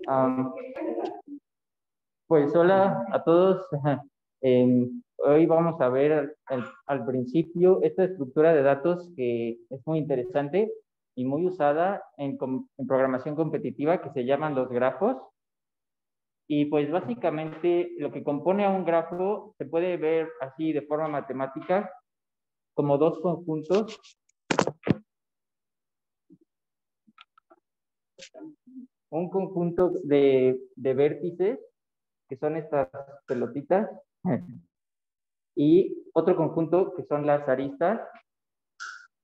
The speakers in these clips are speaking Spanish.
Am, pues hola a todos. Hoy vamos a ver al principio esta estructura de datos que es muy interesante y muy usada en programación competitiva, que se llaman los grafos. Y pues básicamente lo que compone a un grafo se puede ver así de forma matemática como dos conjuntos. Un conjunto de vértices, que son estas pelotitas, y otro conjunto que son las aristas,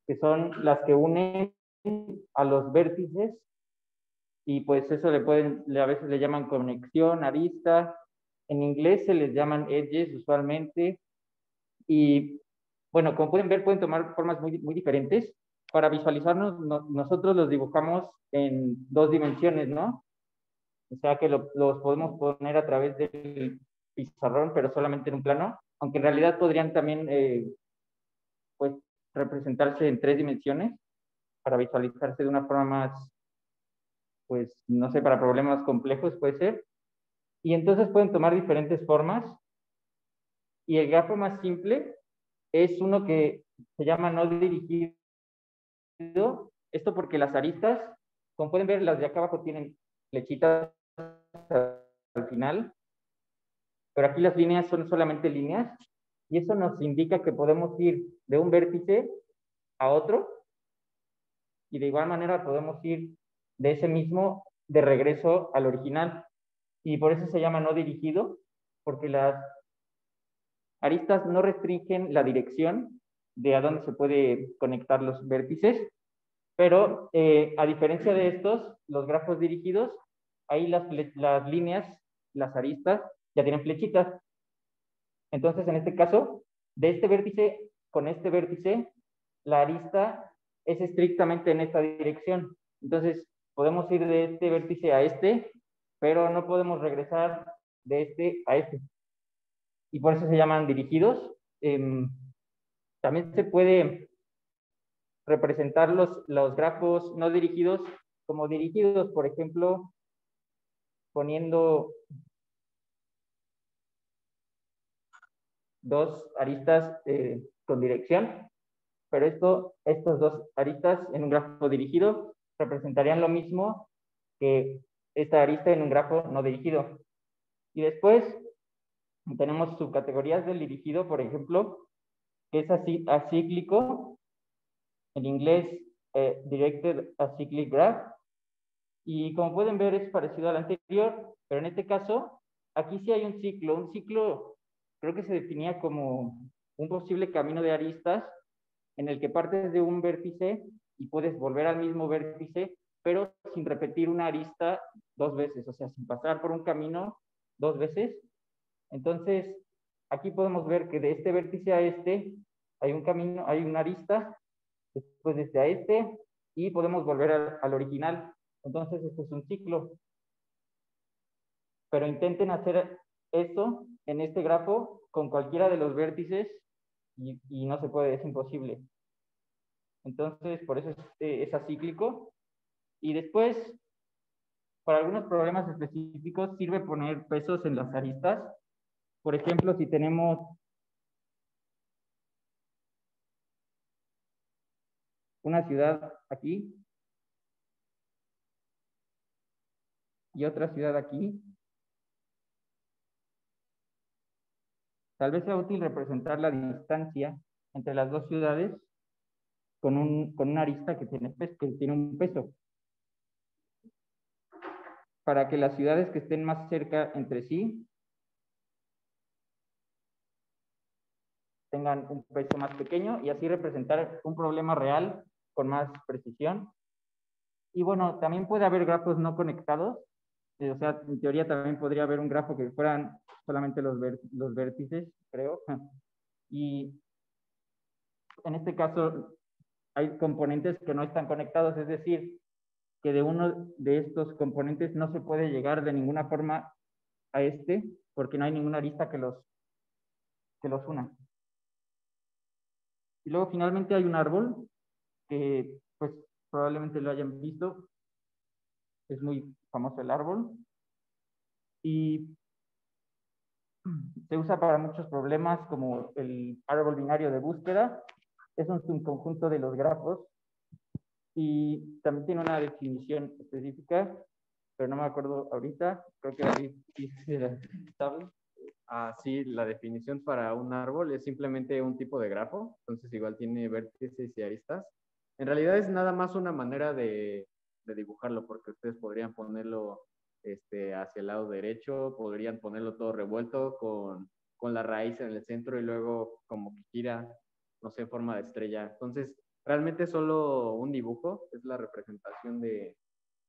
que son las que unen a los vértices, y pues eso a veces le llaman conexión, arista. En inglés se les llaman edges usualmente, y bueno, como pueden ver, pueden tomar formas muy diferentes. Para visualizarnos, nosotros los dibujamos en dos dimensiones, ¿no? O sea que los podemos poner a través del pizarrón, pero solamente en un plano, aunque en realidad podrían también pues, representarse en tres dimensiones para visualizarse de una forma más, pues, no sé, para problemas complejos puede ser. Y entonces pueden tomar diferentes formas. Y el grafo más simple es uno que se llama no dirigido. Esto porque las aristas, como pueden ver, las de acá abajo tienen flechitas al final, pero aquí las líneas son solamente líneas, y eso nos indica que podemos ir de un vértice a otro, y de igual manera podemos ir de ese mismo de regreso al original, y por eso se llama no dirigido, porque las aristas no restringen la dirección de a dónde se puede conectar los vértices, pero a diferencia de estos, los grafos dirigidos, ahí las líneas, las aristas, ya tienen flechitas. Entonces, en este caso, de este vértice con este vértice, la arista es estrictamente en esta dirección. Entonces, podemos ir de este vértice a este, pero no podemos regresar de este a este. Y por eso se llaman dirigidos. También se puede representar los grafos no dirigidos como dirigidos, por ejemplo, poniendo dos aristas con dirección, pero estos dos aristas en un grafo dirigido representarían lo mismo que esta arista en un grafo no dirigido. Y después tenemos subcategorías del dirigido, por ejemplo, que es así acíclico, en inglés Directed Acyclic Graph, y como pueden ver es parecido al anterior, pero en este caso, aquí sí hay un ciclo. Un ciclo creo que se definía como un posible camino de aristas en el que partes de un vértice y puedes volver al mismo vértice, pero sin repetir una arista dos veces, o sea, sin pasar por un camino dos veces. Entonces, aquí podemos ver que de este vértice a este hay un camino, hay una arista, después de este a este, y podemos volver al original. Entonces, este es un ciclo. Pero intenten hacer esto en este grafo con cualquiera de los vértices y no se puede, es imposible. Entonces, por eso es acíclico. Y después, para algunos problemas específicos, sirve poner pesos en las aristas. Por ejemplo, si tenemos una ciudad aquí y otra ciudad aquí, tal vez sea útil representar la distancia entre las dos ciudades con una arista que tiene un peso, para que las ciudades que estén más cerca entre sí tengan un peso más pequeño y así representar un problema real con más precisión. Y bueno, también puede haber grafos no conectados, o sea, en teoría también podría haber un grafo que fueran solamente los vértices, creo. Y en este caso hay componentes que no están conectados, es decir, que de uno de estos componentes no se puede llegar de ninguna forma a este, porque no hay ninguna arista que los una. Y luego finalmente hay un árbol que pues probablemente lo hayan visto. es muy famoso el árbol. Y se usa para muchos problemas como el árbol binario de búsqueda. Es un subconjunto de los grafos y también tiene una definición específica, pero no me acuerdo ahorita. Creo que David sí sabe. Sí, la definición para un árbol es simplemente un tipo de grafo, entonces igual tiene vértices y aristas. En realidad es nada más una manera de dibujarlo, porque ustedes podrían ponerlo hacia el lado derecho, podrían ponerlo todo revuelto con la raíz en el centro y luego como que gira, no sé, en forma de estrella. Entonces, realmente es solo un dibujo, es la representación de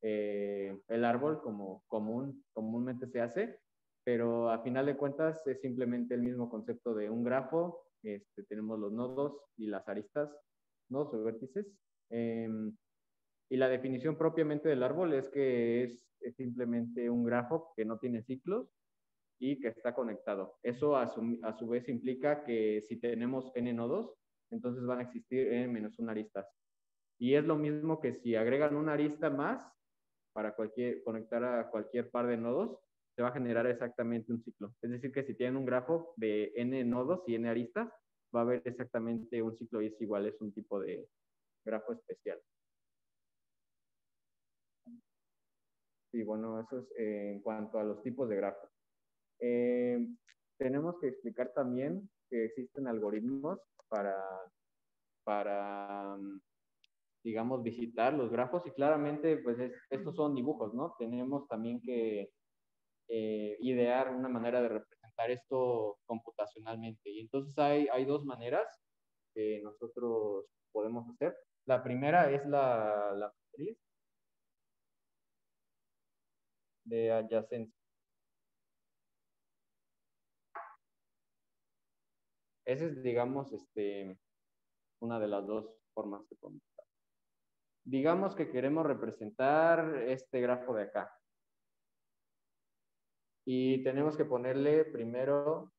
el árbol como comúnmente se hace, pero a final de cuentas es simplemente el mismo concepto de un grafo. Tenemos los nodos y las aristas, nodos o vértices. Y la definición propiamente del árbol es que es simplemente un grafo que no tiene ciclos y que está conectado. Eso a su vez implica que si tenemos n nodos, entonces van a existir n-1 aristas. Y es lo mismo que si agregan una arista más para conectar a cualquier par de nodos, se va a generar exactamente un ciclo. Es decir, que si tienen un grafo de n nodos y n aristas, va a haber exactamente un ciclo y es igual, es un tipo de grafo especial. Y bueno, eso es en cuanto a los tipos de grafos. Tenemos que explicar también que existen algoritmos para digamos, visitar los grafos y claramente, pues estos son dibujos, ¿no? Tenemos también que idear una manera de representar esto computacionalmente. Y entonces hay dos maneras que nosotros podemos hacer. La primera es la matriz de adyacencia. Esa es, digamos, una de las dos formas que podemos usar. Digamos que queremos representar este grafo de acá. Y tenemos que ponerle primero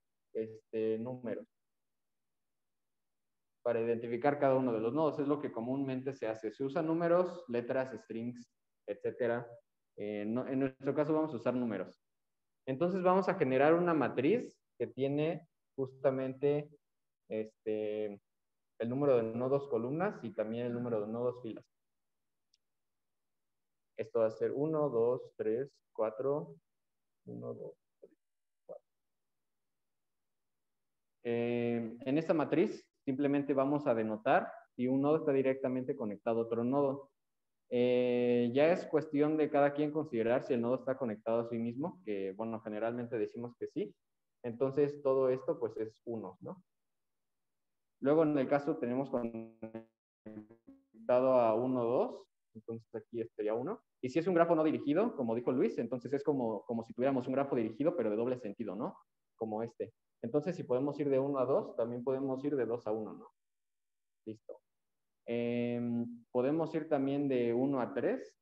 números para identificar cada uno de los nodos. Es lo que comúnmente se hace. Se usan números, letras, strings, etcétera. En nuestro caso vamos a usar números. Entonces vamos a generar una matriz que tiene justamente el número de nodos columnas y también el número de nodos filas. Esto va a ser 1, 2, 3, 4, 1, 2, 3, 4. En esta matriz simplemente vamos a denotar si un nodo está directamente conectado a otro nodo. Ya es cuestión de cada quien considerar si el nodo está conectado a sí mismo, que bueno, generalmente decimos que sí. Entonces todo esto pues es 1, ¿no? Luego en el caso tenemos conectado a 1, 2, entonces aquí sería 1. Y si es un grafo no dirigido, como dijo Luis, entonces es como si tuviéramos un grafo dirigido, pero de doble sentido, ¿no? Como este. Entonces si podemos ir de 1 a 2, también podemos ir de 2 a 1, ¿no? Listo. Podemos ir también de 1 a 3,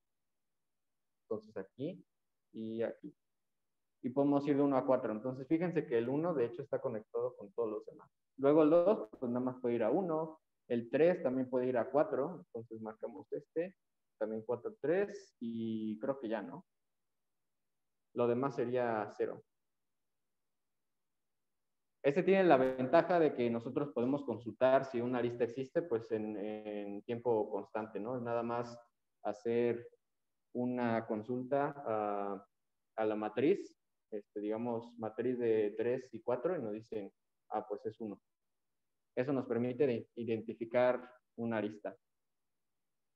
entonces aquí y aquí. Y podemos ir de 1 a 4. Entonces, fíjense que el 1, de hecho, está conectado con todos los demás. Luego el 2, pues nada más puede ir a 1. El 3 también puede ir a 4. Entonces, marcamos también 4, 3. Y creo que ya, ¿no? Lo demás sería 0. Tiene la ventaja de que nosotros podemos consultar si una arista existe, pues en tiempo constante, ¿no? Es nada más hacer una consulta a la matriz, digamos, matriz de 3 y 4, y nos dicen, pues es 1. Eso nos permite identificar una arista.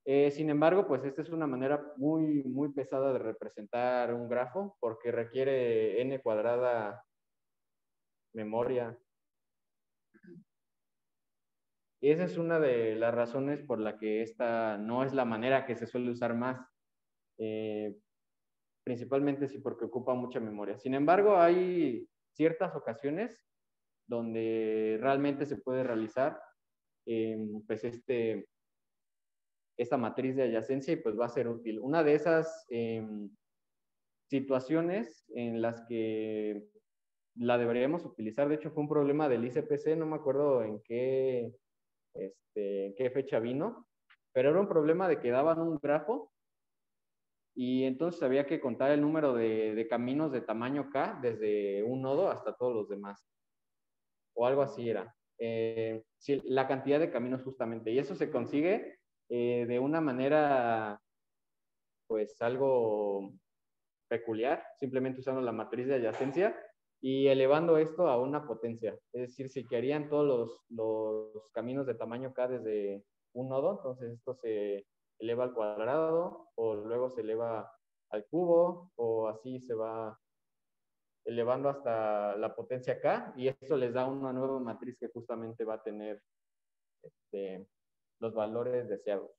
Sin embargo, pues esta es una manera muy, muy pesada de representar un grafo, porque requiere n cuadrada memoria. Y esa es una de las razones por la que esta no es la manera que se suele usar más. Principalmente sí porque ocupa mucha memoria. Sin embargo, hay ciertas ocasiones donde realmente se puede realizar pues esta matriz de adyacencia y pues va a ser útil. Una de esas situaciones en las que la deberíamos utilizar, de hecho fue un problema del ICPC, no me acuerdo en qué fecha vino, pero era un problema de que daban un grafo y entonces había que contar el número de caminos de tamaño K desde un nodo hasta todos los demás, o algo así era. Sí, la cantidad de caminos justamente, y eso se consigue de una manera, pues algo peculiar, simplemente usando la matriz de adyacencia y elevando esto a una potencia. Es decir, si querían todos los caminos de tamaño K desde un nodo, entonces esto se eleva al cuadrado, o luego se eleva al cubo, o así se va elevando hasta la potencia K, y esto les da una nueva matriz que justamente va a tener los valores deseados.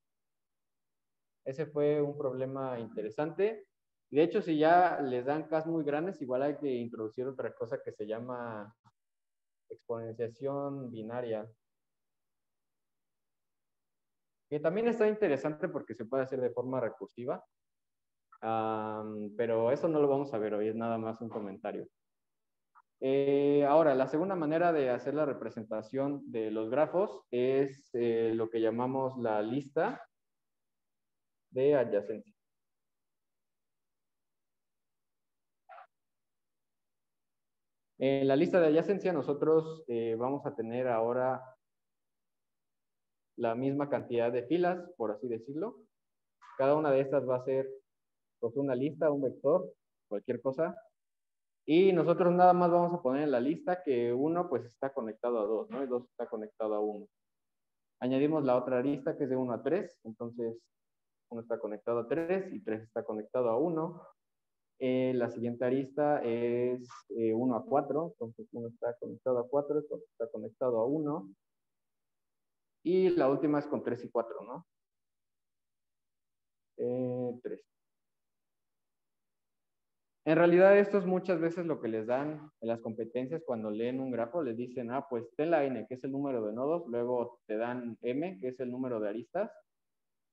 Ese fue un problema interesante. De hecho, si ya les dan Ks muy grandes, igual hay que introducir otra cosa que se llama exponenciación binaria, que también está interesante porque se puede hacer de forma recursiva, pero eso no lo vamos a ver hoy, es nada más un comentario. Ahora, la segunda manera de hacer la representación de los grafos es lo que llamamos la lista de adyacencia. En la lista de adyacencia nosotros vamos a tener ahora la misma cantidad de filas, por así decirlo. Cada una de estas va a ser pues, una lista, un vector, cualquier cosa. Y nosotros nada más vamos a poner en la lista que 1 pues está conectado a 2, ¿no? Y 2 está conectado a 1. Añadimos la otra lista que es de 1 a 3, entonces 1 está conectado a 3 y 3 está conectado a 1. La siguiente arista es 1 a 4, entonces 1 está conectado a 4, entonces está conectado a 1. Y la última es con 3 y 4, ¿no? 3. En realidad esto es muchas veces lo que les dan en las competencias cuando leen un grafo, les dicen, pues ten la n, que es el número de nodos, luego te dan m, que es el número de aristas,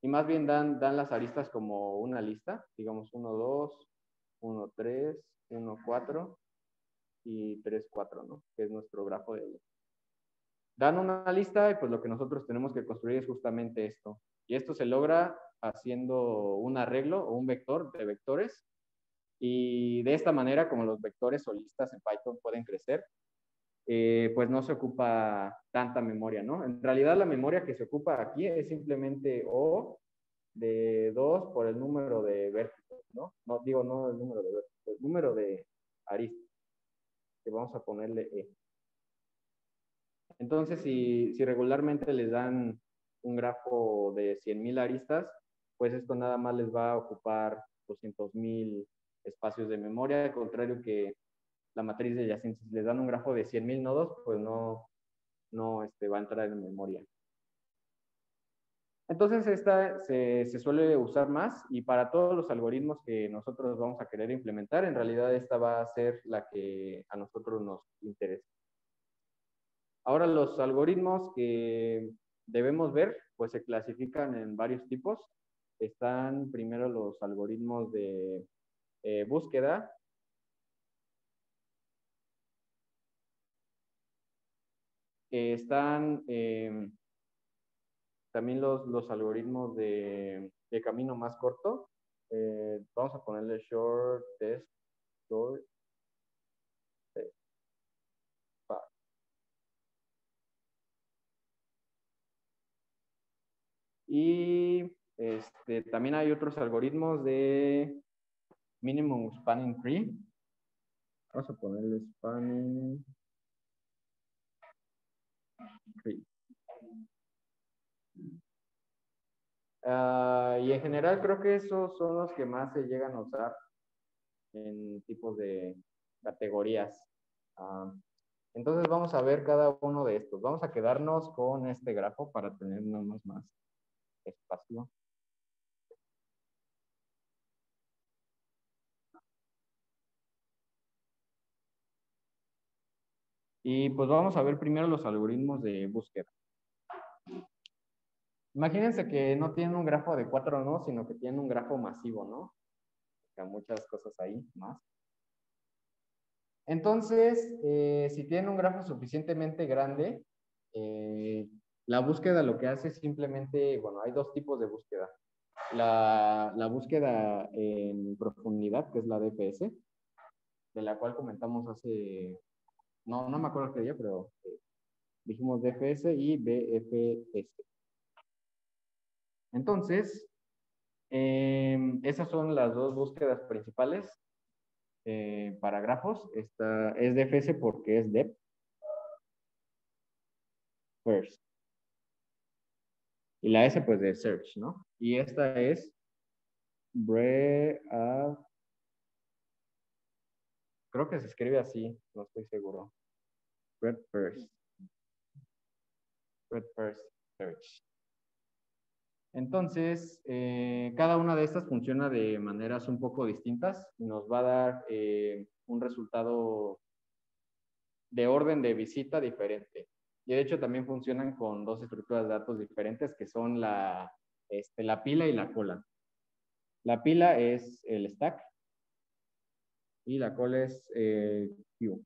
y más bien dan las aristas como una lista, digamos 1, 2, 1, 3, 1, 4 y 3, 4, ¿no? Que es nuestro grafo de ellos. Dan una lista y pues lo que nosotros tenemos que construir es justamente esto. Y esto se logra haciendo un arreglo o un vector de vectores. Y de esta manera, como los vectores o listas en Python pueden crecer, pues no se ocupa tanta memoria, ¿no? En realidad la memoria que se ocupa aquí es simplemente O de 2 por el número de vértices, ¿no? No digo no el número de vértices, el número de aristas, que vamos a ponerle E. Entonces, si regularmente les dan un grafo de 100,000 aristas, pues esto nada más les va a ocupar 200,000 espacios de memoria, al contrario que la matriz de adyacencia. Si les dan un grafo de 100,000 nodos, pues no va a entrar en memoria. Entonces, esta se suele usar más, y para todos los algoritmos que nosotros vamos a querer implementar, en realidad esta va a ser la que a nosotros nos interesa. Ahora, los algoritmos que debemos ver, pues se clasifican en varios tipos. Están primero los algoritmos de búsqueda. Están también los algoritmos de camino más corto. Vamos a ponerle short test, short test. Y también hay otros algoritmos de minimum spanning tree. Vamos a ponerle spanning tree. Y en general creo que esos son los que más se llegan a usar en tipos de categorías. Entonces vamos a ver cada uno de estos. Vamos a quedarnos con este grafo para tener más espacio. Y pues vamos a ver primero los algoritmos de búsqueda. Imagínense que no tienen un grafo de 4 nodos, sino que tienen un grafo masivo, ¿no? O sea, muchas cosas ahí más. Entonces, si tienen un grafo suficientemente grande, la búsqueda lo que hace es simplemente, bueno, hay dos tipos de búsqueda. la búsqueda en profundidad, que es la DFS, de la cual comentamos hace, no me acuerdo qué día, pero dijimos DFS y BFS. Entonces, esas son las dos búsquedas principales para grafos. Esta es DFS porque es depth first. Y la S pues de search, ¿no? Y esta es creo que se escribe así, no estoy seguro. Breadth first. Breadth first search. Entonces, cada una de estas funciona de maneras un poco distintas y nos va a dar un resultado de orden de visita diferente. Y de hecho también funcionan con dos estructuras de datos diferentes que son la pila y la cola. La pila es el stack y la cola es queue.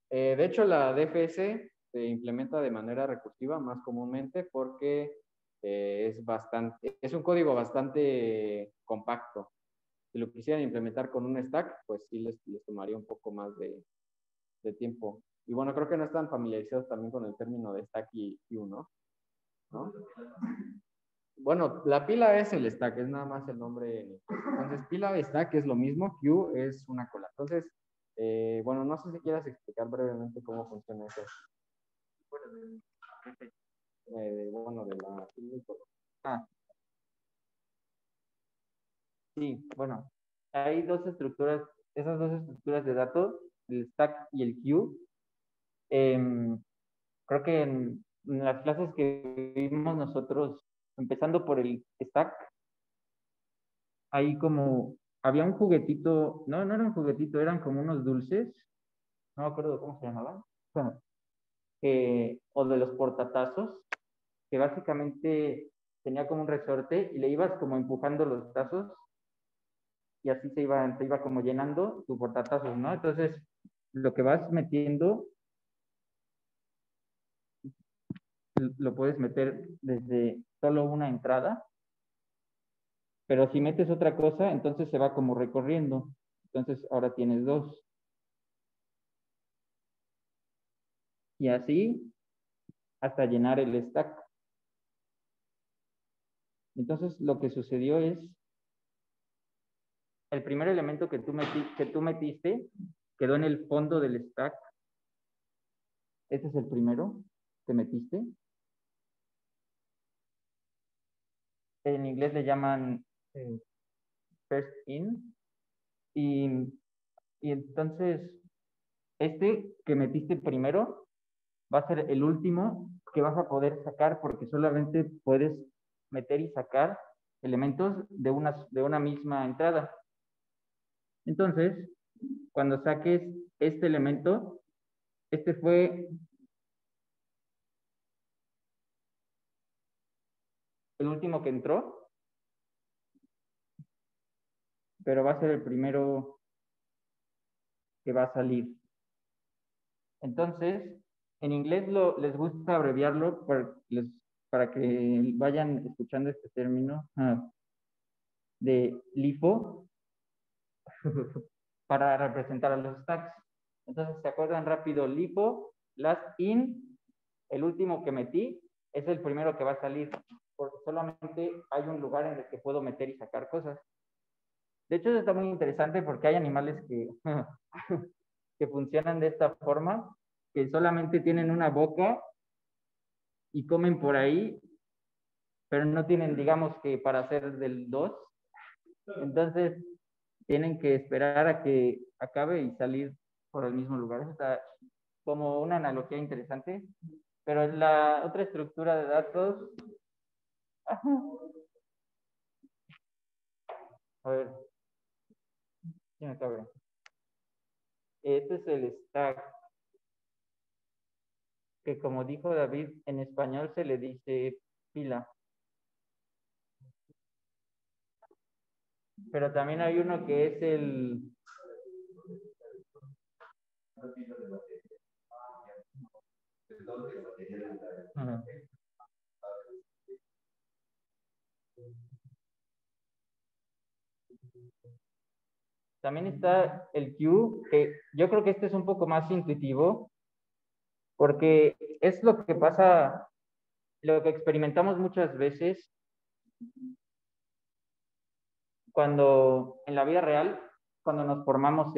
De hecho, la DFS se implementa de manera recursiva más comúnmente porque es un código bastante compacto. Si lo quisieran implementar con un stack, pues sí les tomaría un poco más de tiempo. Y bueno, creo que no están familiarizados también con el término de stack y queue, ¿no? Bueno, la pila es el stack, es nada más el nombre. Entonces, pila y stack es lo mismo, queue es una cola. Entonces, bueno, no sé si quieras explicar brevemente cómo funciona eso. Bueno, de la... Ah, sí, bueno, hay dos estructuras, esas dos estructuras de datos, el stack y el queue. Creo que en las clases que vimos nosotros, empezando por el stack, ahí como había un juguetito, no era un juguetito, eran como unos dulces, no me acuerdo cómo se llamaban, bueno, o de los portatazos, que básicamente tenía como un resorte y le ibas como empujando los tazos y así se iba como llenando tu portatazos, ¿no? Entonces, lo que vas metiendo, lo puedes meter desde solo una entrada, pero si metes otra cosa, entonces se va como recorriendo. Entonces, ahora tienes dos. Y así hasta llenar el stack. Entonces, lo que sucedió es, el primer elemento que tú metiste quedó en el fondo del stack. Este es el primero que metiste. En inglés le llaman first in. Y, y entonces, este que metiste primero va a ser el último que vas a poder sacar porque solamente puedes meter y sacar elementos de una misma entrada. Entonces, cuando saques este elemento, este fue el último que entró, pero va a ser el primero que va a salir. Entonces, en inglés les gusta abreviarlo para que vayan escuchando este término de LIFO para representar a los stacks. Entonces, ¿se acuerdan rápido? LIFO, last in, el último que metí, es el primero que va a salir, porque solamente hay un lugar en el que puedo meter y sacar cosas. De hecho, eso está muy interesante porque hay animales que funcionan de esta forma, que solamente tienen una boca y comen por ahí, pero no tienen, digamos que para hacer del 2. Entonces, tienen que esperar a que acabe y salir por el mismo lugar. Eso está como una analogía interesante. Pero en la otra estructura de datos, a ver, ¿quién acabe? Este es el stack, que como dijo David, en español se le dice pila. Pero también hay uno que es Ujú. También está el queue, que yo creo que este es un poco más intuitivo, porque es lo que pasa, lo que experimentamos muchas veces cuando en la vida real, cuando nos formamos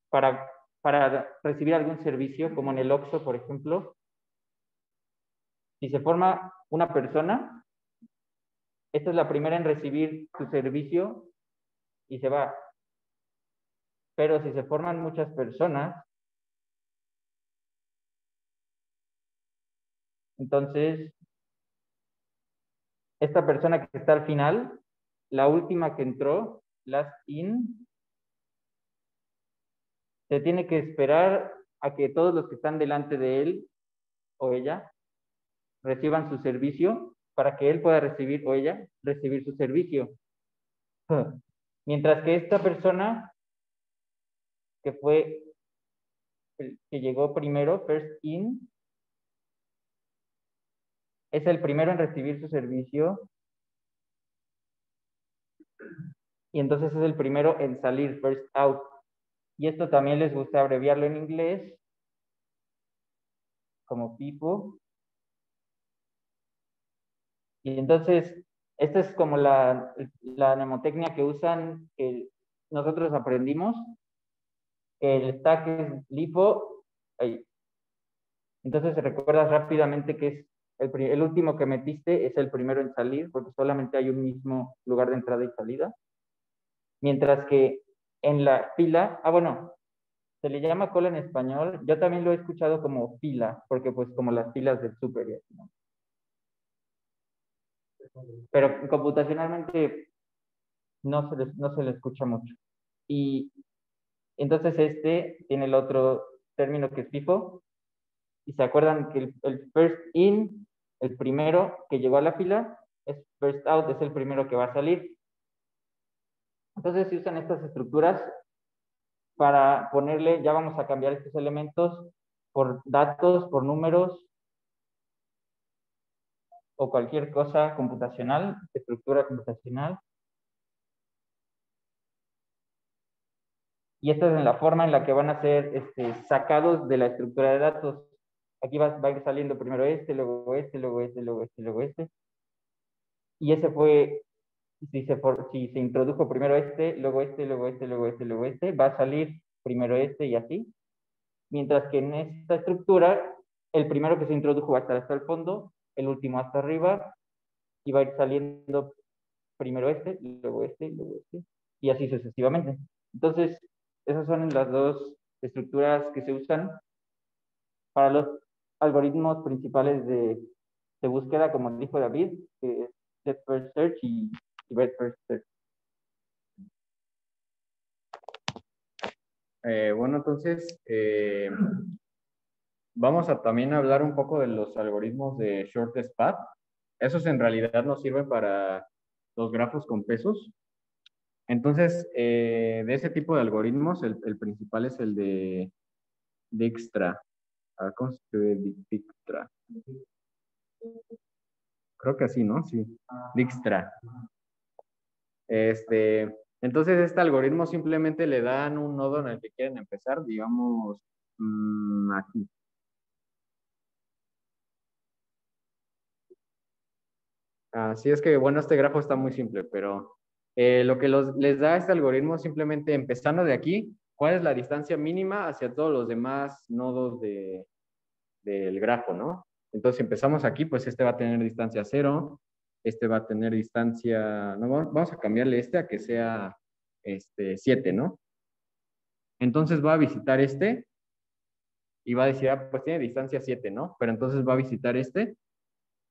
para recibir algún servicio, como en el Oxxo, por ejemplo. Si se forma una persona, esta es la primera en recibir su servicio y se va. Pero si se forman muchas personas, entonces esta persona que está al final, la última que entró, last in, se tiene que esperar a que todos los que están delante de él o ella reciban su servicio para que él pueda recibir o ella recibir su servicio. Mientras que esta persona que fue el que llegó primero, first in, es el primero en recibir su servicio y entonces es el primero en salir, first out. Y esto también les gusta abreviarlo en inglés como people. Y entonces, esta es como la mnemotecnia que usan, que nosotros aprendimos, que el stack es LIFO. Ahí. Entonces recuerdas rápidamente que es el último que metiste es el primero en salir, porque solamente hay un mismo lugar de entrada y salida. Mientras que en la fila, bueno, se le llama cola en español. Yo también lo he escuchado como fila, porque pues como las filas del súper, ¿no? Pero computacionalmente no se le escucha mucho. Y entonces este tiene el otro término que es FIFO. Y se acuerdan que el first in, el primero que llegó a la fila, es first out, es el primero que va a salir. Entonces se usan estas estructuras para ponerle, ya vamos a cambiar estos elementos por datos, por números o cualquier cosa computacional, estructura computacional. Y esta es en la forma en la que van a ser sacados de la estructura de datos. Aquí va a ir saliendo primero este, luego este, luego este, luego este, luego este. Y ese fue, si se introdujo primero este, luego este, luego este, luego este, luego este, va a salir primero este y así. Mientras que en esta estructura, el primero que se introdujo va a estar hasta el fondo, el último hasta arriba, y va a ir saliendo primero este, luego este, luego este, y así sucesivamente. Entonces, esas son las dos estructuras que se usan para los algoritmos principales de búsqueda, como dijo David, que es Depth First Search y Breadth First Search. Bueno, entonces vamos a también hablar un poco de los algoritmos de Shortest Path. Esos en realidad nos sirven para los grafos con pesos. Entonces, de ese tipo de algoritmos, el principal es el de Dijkstra. A ver, ¿cómo se escribe Dijkstra? Creo que así, ¿no? Sí, Dijkstra. Entonces, este algoritmo simplemente le dan un nodo en el que quieren empezar, digamos, aquí. Así es que, bueno, este grafo está muy simple, pero lo que les da este algoritmo simplemente empezando de aquí, ¿cuál es la distancia mínima hacia todos los demás nodos del grafo, ¿no? Entonces, si empezamos aquí, pues este va a tener distancia 0, este va a tener distancia, no, vamos a cambiarle este a que sea 7, ¿no? Entonces va a visitar este y va a decir, pues tiene distancia 7, ¿no? Pero entonces va a visitar este,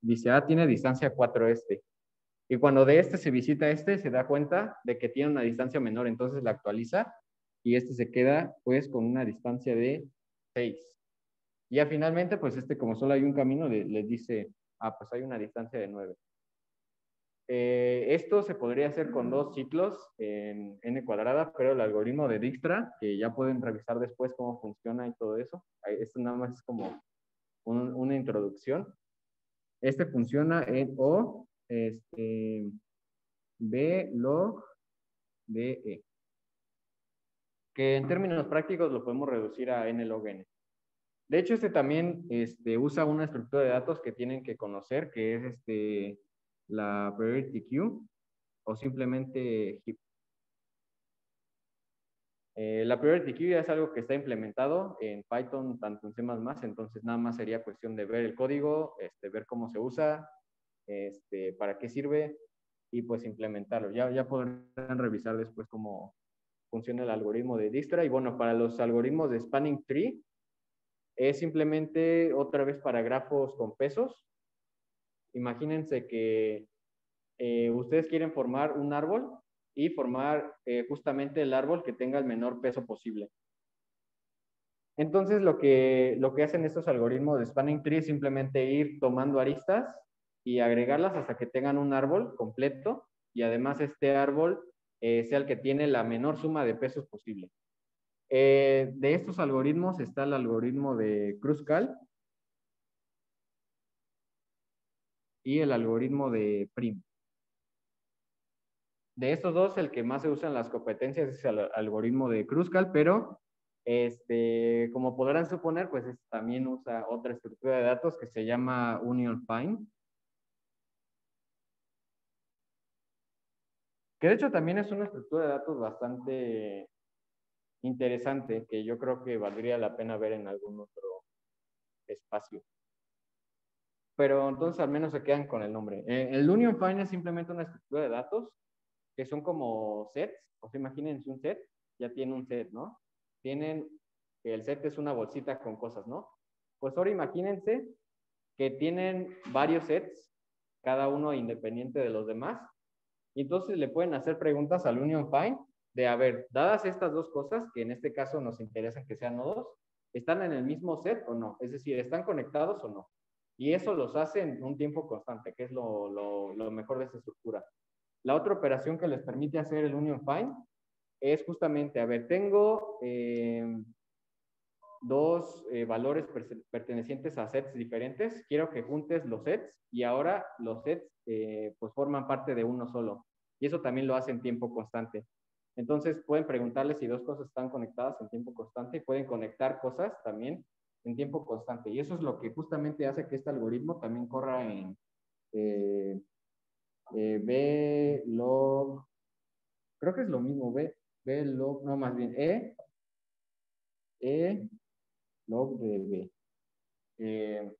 dice, tiene distancia 4 este. Y cuando de este se visita este, se da cuenta de que tiene una distancia menor, entonces la actualiza y este se queda pues con una distancia de 6. Y ya finalmente, pues como solo hay un camino, le dice, pues hay una distancia de 9. Esto se podría hacer con 2 ciclos en n cuadrada, pero el algoritmo de Dijkstra, que ya pueden revisar después cómo funciona y todo eso, esto nada más es como una introducción. Este funciona en O, B log de E, que en términos prácticos lo podemos reducir a N log N. De hecho, este también usa una estructura de datos que tienen que conocer, que es la priority queue o simplemente heap. La priority queue ya es algo que está implementado en Python, tanto en C++, entonces nada más sería cuestión de ver el código, ver cómo se usa, para qué sirve y pues implementarlo. Ya podrán revisar después cómo funciona el algoritmo de Dijkstra. Y bueno, para los algoritmos de Spanning Tree, es simplemente otra vez para grafos con pesos. Imagínense que ustedes quieren formar un árbol y formar justamente el árbol que tenga el menor peso posible. Entonces, lo que hacen estos algoritmos de Spanning Tree es simplemente ir tomando aristas y agregarlas hasta que tengan un árbol completo y además este árbol sea el que tiene la menor suma de pesos posible. De estos algoritmos está el algoritmo de Kruskal y el algoritmo de Prim. De estos dos, el que más se usa en las competencias es el algoritmo de Kruskal, pero como podrán suponer, pues también usa otra estructura de datos que se llama Union Find. Que de hecho también es una estructura de datos bastante interesante, que yo creo que valdría la pena ver en algún otro espacio. Pero entonces al menos se quedan con el nombre. El Union Find es simplemente una estructura de datos que son como sets. O sea, imagínense un set, ya tiene un set, ¿no? Tienen, el set es una bolsita con cosas, ¿no? Pues ahora imagínense que tienen varios sets, cada uno independiente de los demás, y entonces le pueden hacer preguntas al Union Find de, a ver, dadas estas dos cosas, que en este caso nos interesan que sean nodos, ¿están en el mismo set o no? Es decir, ¿están conectados o no? Y eso los hace en un tiempo constante, que es lo mejor de esta estructura. La otra operación que les permite hacer el Union Find es justamente, a ver, tengo dos valores pertenecientes a sets diferentes, quiero que juntes los sets y ahora los sets pues forman parte de uno solo. Y eso también lo hace en tiempo constante. Entonces pueden preguntarle si dos cosas están conectadas en tiempo constante y pueden conectar cosas también en tiempo constante. Y eso es lo que justamente hace que este algoritmo también corra en B log, creo que es lo mismo, B log, no, más bien E log de B.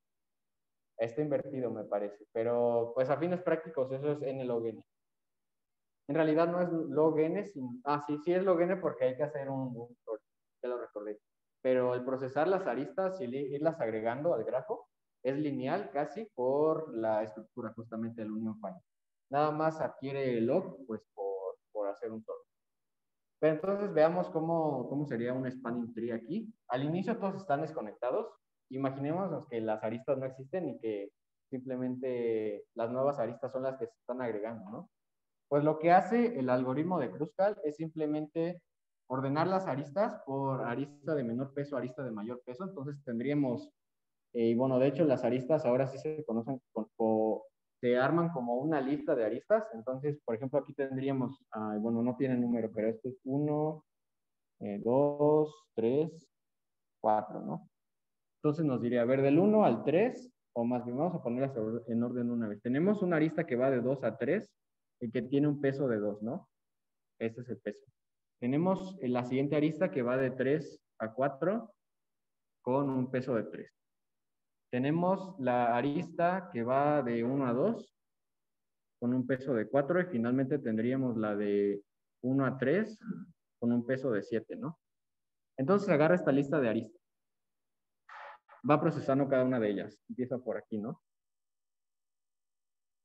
Está invertido, me parece, pero pues a fines prácticos eso es n log n. En realidad no es log n, sí es log n porque hay que hacer un sort, ya lo recordé. Pero el procesar las aristas y irlas agregando al grafo es lineal casi por la estructura justamente del Union Find. Nada más adquiere el log pues por hacer un sort. Pero entonces veamos cómo sería un spanning tree aquí. Al inicio todos están desconectados. Imaginémonos que las aristas no existen y que simplemente las nuevas aristas son las que se están agregando, ¿no? Pues lo que hace el algoritmo de Kruskal es simplemente ordenar las aristas por arista de menor peso, arista de mayor peso. Entonces tendríamos, y bueno, de hecho las aristas ahora sí se conocen, se arman como una lista de aristas. Entonces, por ejemplo, aquí tendríamos, bueno, no tiene número, pero esto es 1, 2, 3, 4, ¿no? Entonces nos diría, a ver, del 1 al 3, o más bien, vamos a ponerlas en orden una vez. Tenemos una arista que va de 2 a 3 y que tiene un peso de 2, ¿no? Este es el peso. Tenemos la siguiente arista que va de 3 a 4 con un peso de 3. Tenemos la arista que va de 1 a 2 con un peso de 4 y finalmente tendríamos la de 1 a 3 con un peso de 7, ¿no? Entonces agarra esta lista de aristas. Va procesando cada una de ellas. Empieza por aquí, ¿no?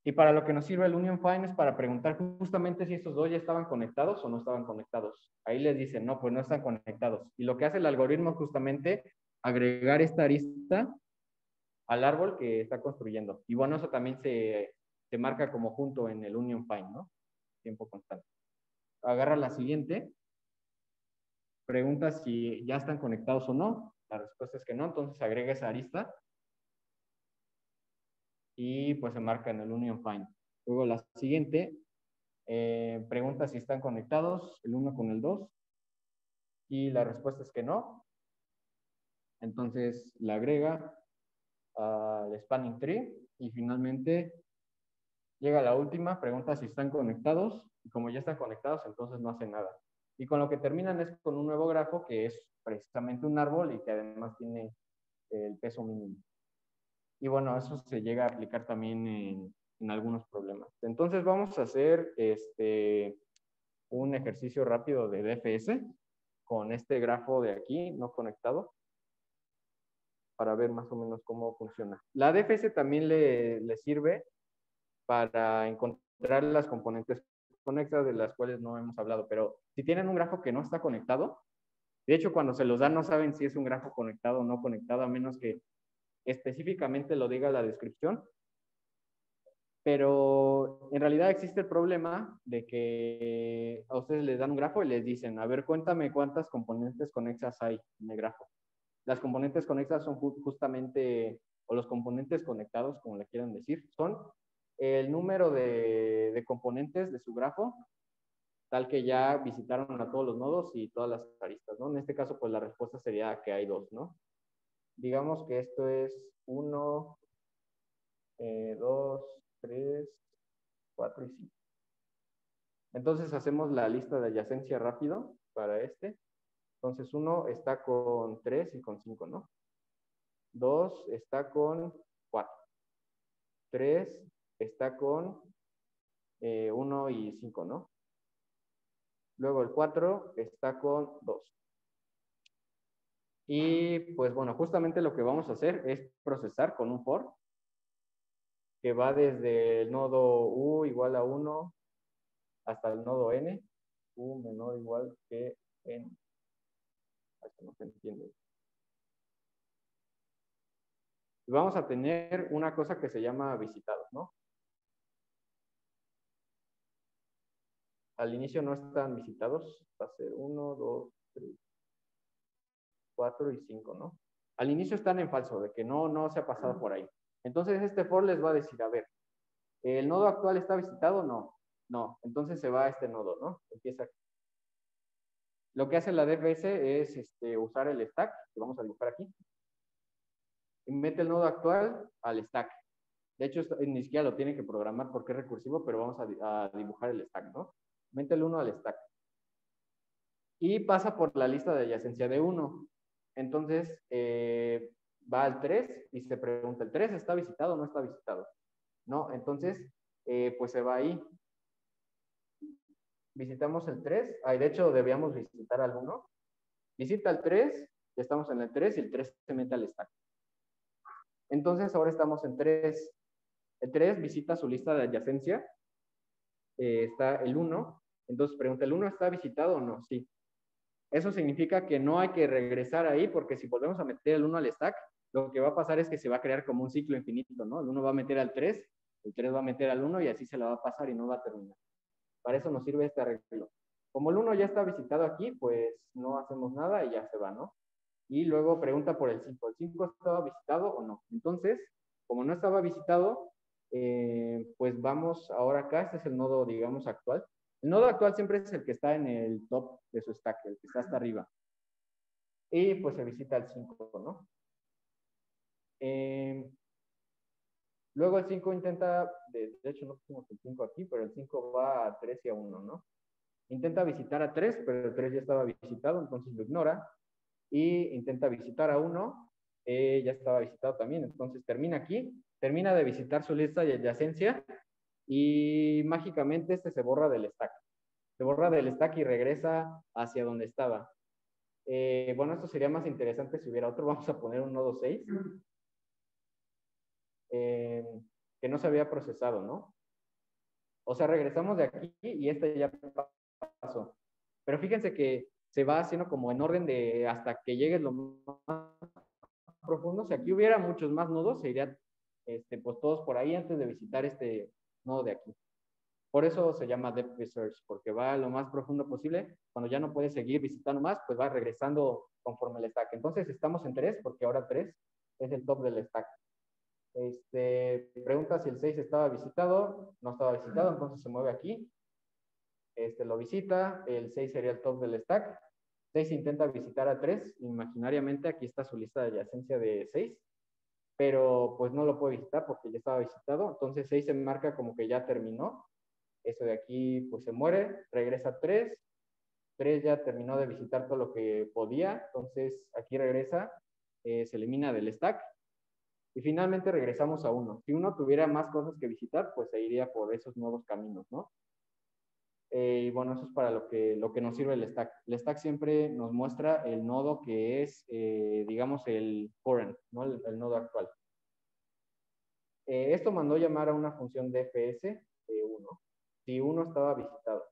Y para lo que nos sirve el Union Find es para preguntar justamente si estos dos ya estaban conectados o no estaban conectados. Ahí les dicen, no, pues no están conectados. Y lo que hace el algoritmo es justamente agregar esta arista al árbol que está construyendo. Y bueno, eso también se marca como junto en el Union Find, ¿no? Tiempo constante. Agarra la siguiente, pregunta si ya están conectados o no. La respuesta es que no, entonces agrega esa arista y pues se marca en el union find. Luego la siguiente pregunta si están conectados el 1 con el 2 y la respuesta es que no. Entonces la agrega al spanning tree y finalmente llega la última, pregunta si están conectados y como ya están conectados entonces no hace nada. Y con lo que terminan es con un nuevo grafo que es precisamente un árbol y que además tiene el peso mínimo. Y bueno, eso se llega a aplicar también en algunos problemas. Entonces vamos a hacer un ejercicio rápido de DFS con este grafo de aquí no conectado para ver más o menos cómo funciona. La DFS también le sirve para encontrar las componentes conectadas de las cuales no hemos hablado, pero si tienen un grafo que no está conectado, de hecho cuando se los dan no saben si es un grafo conectado o no conectado, a menos que específicamente lo diga la descripción, pero en realidad existe el problema de que a ustedes les dan un grafo y les dicen, a ver, cuéntame cuántas componentes conexas hay en el grafo. Las componentes conexas son justamente, o los componentes conectados, como le quieran decir, son el número de componentes de su grafo, tal que ya visitaron a todos los nodos y todas las aristas, ¿no? En este caso, pues la respuesta sería que hay 2, ¿no? Digamos que esto es 1, 2, 3, 4 y 5. Entonces hacemos la lista de adyacencia rápido para este. Entonces 1 está con 3 y con 5, ¿no? 2 está con 4. 3 está con 1 y 5, ¿no? Luego el 4 está con 2. Y pues bueno, justamente lo que vamos a hacer es procesar con un for que va desde el nodo u igual a 1 hasta el nodo n, u menor o igual que n. Hasta no se entiende. Y vamos a tener una cosa que se llama visitados, ¿no? Al inicio no están visitados, va a ser 1, 2, 3, 4 y 5, ¿no? Al inicio están en falso, de que no se ha pasado por ahí. Entonces este for les va a decir, a ver, ¿el nodo actual está visitado? No. No, entonces se va a este nodo, ¿no? Empieza aquí. Lo que hace la DFS es usar el stack, que vamos a dibujar aquí, y mete el nodo actual al stack. De hecho, ni siquiera lo tiene que programar porque es recursivo, pero vamos a dibujar el stack, ¿no? Mete el 1 al stack. Y pasa por la lista de adyacencia de 1. Entonces, va al 3 y se pregunta, ¿el 3 está visitado o no está visitado? No, entonces, pues se va ahí. Visitamos el 3. Ay, de hecho, debíamos visitar al 1. Visita el 3, ya estamos en el 3 y el 3 se mete al stack. Entonces, ahora estamos en 3. El 3 visita su lista de adyacencia. Está el 1. Entonces, pregunta, ¿el 1 está visitado o no? Sí. Eso significa que no hay que regresar ahí, porque si volvemos a meter el 1 al stack, lo que va a pasar es que se va a crear como un ciclo infinito, ¿no? El 1 va a meter al 3, el 3 va a meter al 1 y así se la va a pasar y no va a terminar. Para eso nos sirve este arreglo. Como el 1 ya está visitado aquí, pues no hacemos nada y ya se va, ¿no? Y luego pregunta por el 5. ¿El 5 estaba visitado o no? Entonces, como no estaba visitado, pues vamos ahora acá. Este es el nodo, digamos, actual. El nodo actual siempre es el que está en el top de su stack, el que está hasta arriba. Y pues se visita el 5, ¿no? Luego el 5 intenta, de hecho no pusimos el 5 aquí, pero el 5 va a 3 y a 1, ¿no? Intenta visitar a 3, pero el 3 ya estaba visitado, entonces lo ignora. Y intenta visitar a 1, ya estaba visitado también, entonces termina aquí, termina de visitar su lista de adyacencia y mágicamente este se borra del stack. Se borra del stack y regresa hacia donde estaba. Bueno, esto sería más interesante si hubiera otro. Vamos a poner un nodo 6 que no se había procesado, ¿no? O sea, regresamos de aquí y este ya pasó. Pero fíjense que se va haciendo como en orden de hasta que llegues lo más profundo. Si aquí hubiera muchos más nodos, se irían pues todos por ahí antes de visitar este nodo de aquí. Por eso se llama depth search, porque va lo más profundo posible. Cuando ya no puede seguir visitando más, pues va regresando conforme el stack. Entonces estamos en 3, porque ahora 3 es el top del stack. Pregunta si el 6 estaba visitado. No estaba visitado, entonces se mueve aquí. Lo visita. El 6 sería el top del stack. 6 intenta visitar a 3. Imaginariamente aquí está su lista de adyacencia de 6. Pero pues no lo puede visitar porque ya estaba visitado. Entonces 6 se marca como que ya terminó. Eso de aquí pues se muere. Regresa 3. 3 ya terminó de visitar todo lo que podía. Entonces aquí regresa. Se elimina del stack. Y finalmente regresamos a 1. Si 1 tuviera más cosas que visitar, pues se iría por esos nuevos caminos, ¿no? Y bueno, eso es para lo que nos sirve el stack. El stack siempre nos muestra el nodo que es, digamos, el current, ¿no? El nodo actual. Esto mandó llamar a una función DFS de 1. Si 1 estaba visitado.